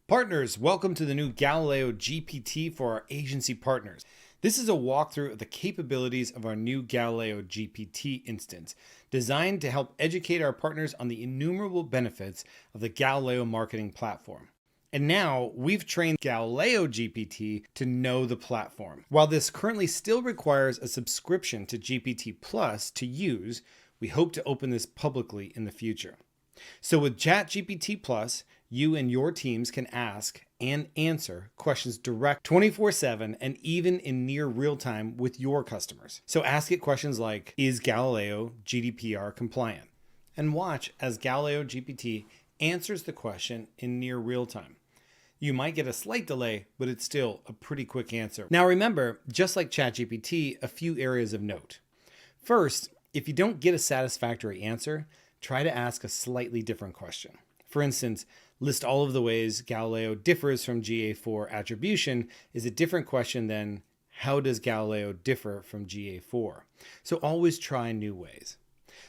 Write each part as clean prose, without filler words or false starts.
Partners, welcome to the new Galileo GPT for our agency partners. This is a walkthrough of the capabilities of our new Galileo GPT instance, designed to help educate our partners on the innumerable benefits of the Galileo marketing platform. And now we've trained Galileo GPT to know the platform. While this currently still requires a subscription to GPT Plus to use, we hope to open this publicly in the future. So with ChatGPT Plus, you and your teams can ask and answer questions direct 24/7 and even in near real time with your customers. So ask it questions like, is Galileo GDPR compliant? And watch as Galileo GPT answers the question in near real time. You might get a slight delay, but it's still a pretty quick answer. Now remember, just like ChatGPT, a few areas of note. First, if you don't get a satisfactory answer, try to ask a slightly different question. For instance, list all of the ways Galileo differs from GA4 attribution is a different question than how does Galileo differ from GA4? So always try new ways.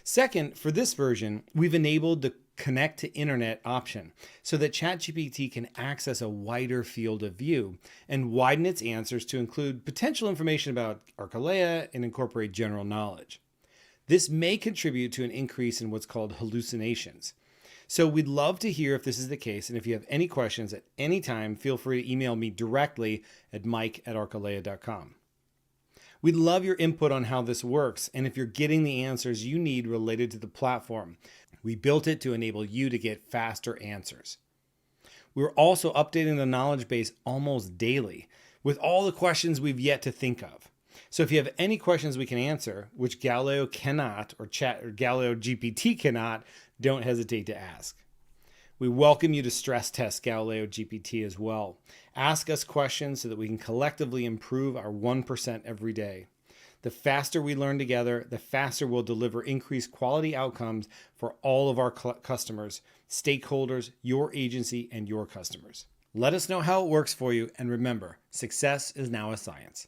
Second, for this version, we've enabled the connect to internet option so that ChatGPT can access a wider field of view and widen its answers to include potential information about Arcalea and incorporate general knowledge. This may contribute to an increase in what's called hallucinations. So we'd love to hear if this is the case, and if you have any questions at any time, feel free to email me directly at mike@arcalea.com. We'd love your input on how this works, and if you're getting the answers you need related to the platform. We built it to enable you to get faster answers. We're also updating the knowledge base almost daily with all the questions we've yet to think of. So if you have any questions we can answer, which Galileo cannot, or Galileo GPT cannot, don't hesitate to ask. We welcome you to stress test Galileo GPT as well. Ask us questions so that we can collectively improve our 1% every day. The faster we learn together, the faster we'll deliver increased quality outcomes for all of our customers, stakeholders, your agency, and your customers. Let us know how it works for you, and remember, success is now a science.